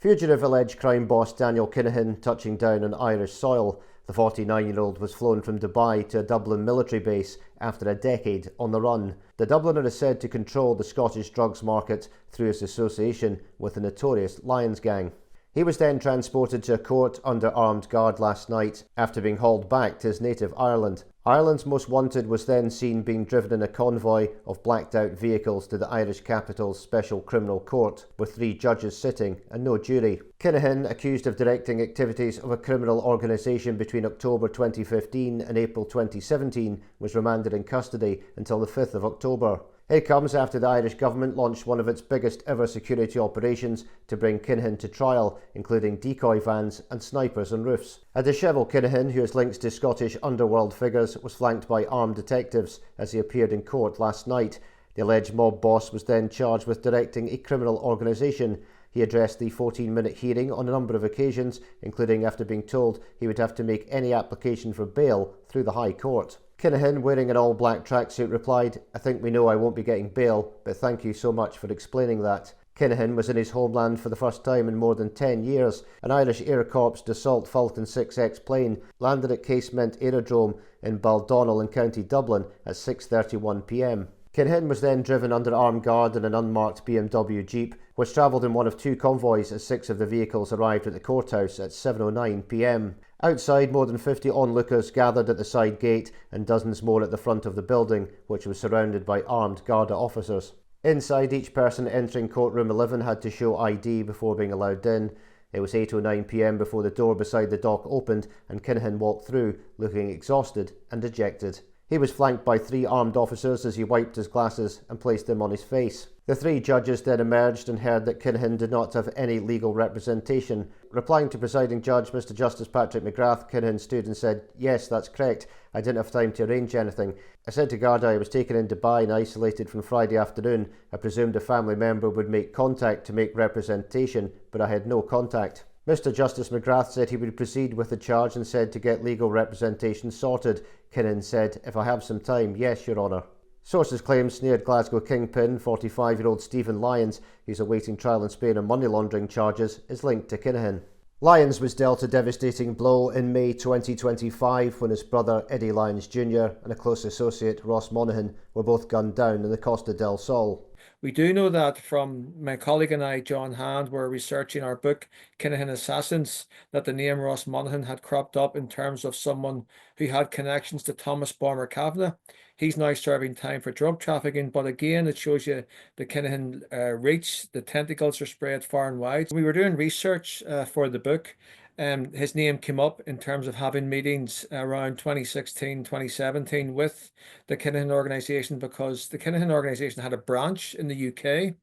Fugitive alleged crime boss Daniel Kinahan touching down on Irish soil. The 49-year-old was flown from Dubai to a Dublin military base after a decade on the run. The Dubliner is said to control the Scottish drugs market through his association with the notorious Lyons gang. He was then transported to a court under armed guard last night after being hauled back to his native Ireland. Ireland's most wanted was then seen being driven in a convoy of blacked-out vehicles to the Irish capital's Special Criminal Court, with 3 judges sitting and no jury. Kinahan, accused of directing activities of a criminal organisation between October 2015 and April 2017, was remanded in custody until the 5th of October. It comes after the Irish government launched one of its biggest ever security operations to bring Kinahan to trial, including decoy vans and snipers on roofs. A dishevelled Kinahan, who has links to Scottish underworld figures, was flanked by armed detectives as he appeared in court last night. The alleged mob boss was then charged with directing a criminal organisation. He addressed the 14-minute hearing on a number of occasions, including after being told he would have to make any application for bail through the High Court. Kinahan, wearing an all-black tracksuit, replied, "I think we know I won't be getting bail, but thank you so much for explaining that." Kinahan was in his homeland for the first time in more than 10 years. An Irish Air Corps Dassault Falcon 6X plane landed at Casement Aerodrome in Baldonnel in County Dublin at 6:31 p.m. Kinahan was then driven under armed guard in an unmarked BMW Jeep, which travelled in one of 2 convoys as 6 of the vehicles arrived at the courthouse at 7:09 p.m. Outside, more than 50 onlookers gathered at the side gate and dozens more at the front of the building, which was surrounded by armed Garda officers. Inside, each person entering courtroom 11 had to show ID before being allowed in. It was 8:09 p.m. before the door beside the dock opened and Kinahan walked through, looking exhausted and dejected. He was flanked by 3 armed officers as he wiped his glasses and placed them on his face. The 3 judges then emerged and heard that Kinahan did not have any legal representation. Replying to presiding judge Mr Justice Patrick McGrath, Kinahan stood and said, "Yes, that's correct. I didn't have time to arrange anything. I said to Garda I was taken in Dubai and isolated from Friday afternoon. I presumed a family member would make contact to make representation, but I had no contact." Mr Justice McGrath said he would proceed with the charge and said to get legal representation sorted. Kinahan said, "If I have some time, yes, Your Honour." Sources claim snared Glasgow kingpin 45-year-old Stephen Lyons, who's awaiting trial in Spain on money laundering charges, is linked to Kinahan. Lyons was dealt a devastating blow in May 2025 when his brother Eddie Lyons Jr. and a close associate Ross Monaghan were both gunned down in the Costa del Sol. We do know that from my colleague and I, John Hand, were researching our book, Kinahan Assassins, that the name Ross Monaghan had cropped up in terms of someone who had connections to Thomas Bomber Kavanagh. He's now serving time for drug trafficking, but again, it shows you the Kinahan reach, the tentacles are spread far and wide. We were doing research for the book. His name came up in terms of having meetings around 2016, 2017 with the Kinahan organisation, because the Kinahan organisation had a branch in the UK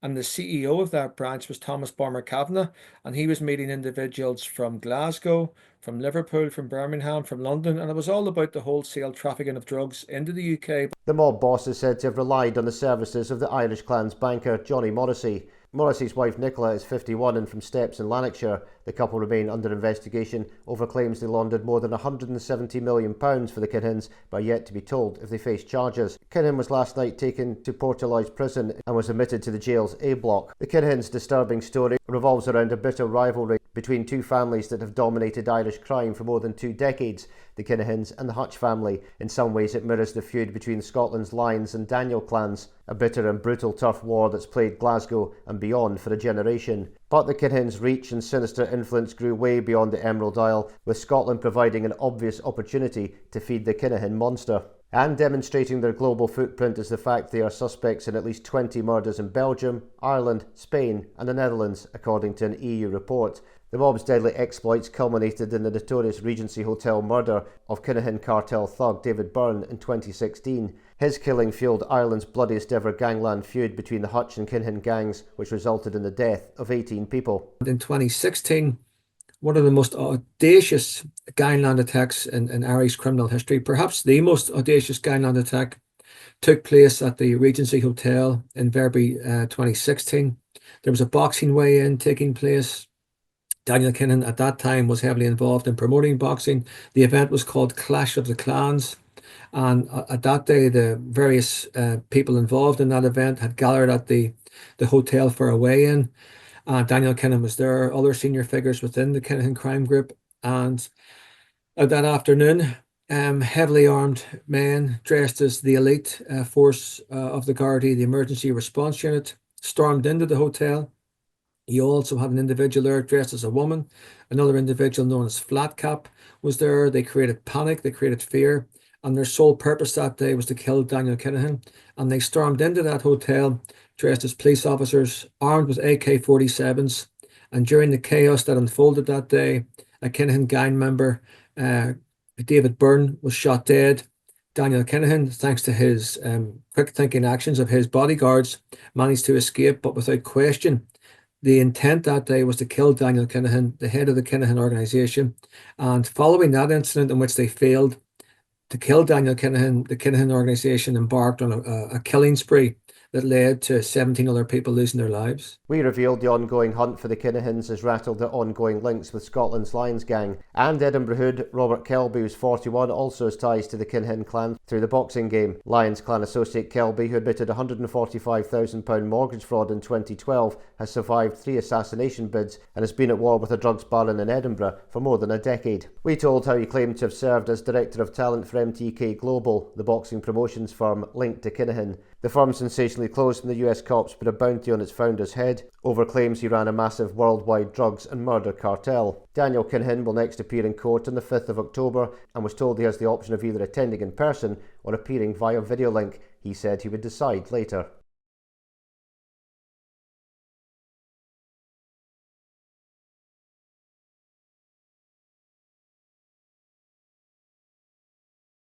and the CEO of that branch was Thomas Bomber Kavanagh, and he was meeting individuals from Glasgow, from Liverpool, from Birmingham, from London, and it was all about the wholesale trafficking of drugs into the UK. The mob boss is said to have relied on the services of the Irish clan's banker Johnny Morrissey. Morrissey's wife Nicola is 51 and from Steps in Lanarkshire. The couple remain under investigation over claims they laundered more than £170 million for the Kinahans, but are yet to be told if they face charges. Kinahan was last night taken to Portalois prison and was admitted to the jail's A block. The Kinahans' disturbing story revolves around a bitter rivalry between 2 families that have dominated Irish crime for more than 2 decades, the Kinahans and the Hutch family. In some ways it mirrors the feud between Scotland's Lyons and Daniel clans, a bitter and brutal turf war that's plagued Glasgow and beyond for a generation. But the Kinahans' reach and sinister influence grew way beyond the Emerald Isle, with Scotland providing an obvious opportunity to feed the Kinahan monster. And demonstrating their global footprint is the fact they are suspects in at least 20 murders in Belgium, Ireland, Spain and the Netherlands, according to an EU report. The mob's deadly exploits culminated in the notorious Regency Hotel murder of Kinahan cartel thug David Byrne in 2016. His killing fueled Ireland's bloodiest ever gangland feud between the Hutch and Kinahan gangs, which resulted in the death of 18 people. In 2016, one of the most audacious gangland attacks in Irish criminal history, perhaps the most audacious gangland attack, took place at the Regency Hotel in Verby 2016. There was a boxing weigh-in taking place. Daniel Kinahan at that time was heavily involved in promoting boxing. The event was called Clash of the Clans. And at that day, the various people involved in that event had gathered at the hotel for a weigh-in. Daniel Kinahan was there, other senior figures within the Kinahan crime group. And that afternoon, heavily armed men dressed as the elite force of the Garda, the emergency response unit, stormed into the hotel. You also had an individual there dressed as a woman. Another individual known as Flatcap was there. They created panic, they created fear, and their sole purpose that day was to kill Daniel Kinahan. And they stormed into that hotel dressed as police officers, armed with AK-47s. And during the chaos that unfolded that day, a Kinahan gang member, David Byrne, was shot dead. Daniel Kinahan, thanks to his quick thinking actions of his bodyguards, managed to escape, but without question, the intent that day was to kill Daniel Kinahan, the head of the Kinahan organization. And following that incident in which they failed to kill Daniel Kinahan, the Kinahan organization embarked on a killing spree that led to 17 other people losing their lives. We revealed the ongoing hunt for the Kinahans has rattled their ongoing links with Scotland's Lyons gang. And Edinburgh hood Robert Kelby, who's 41, also has ties to the Kinahan clan through the boxing game. Lyons clan associate Kelby, who admitted £145,000 mortgage fraud in 2012, has survived 3 assassination bids and has been at war with a drugs baron in Edinburgh for more than a decade. We told how he claimed to have served as Director of Talent for MTK Global, the boxing promotions firm linked to Kinahan. The firm sensationally closed and the US cops put a bounty on its founder's head over claims he ran a massive worldwide drugs and murder cartel. Daniel Kinahan will next appear in court on the 5th of October and was told he has the option of either attending in person or appearing via video link. He said he would decide later.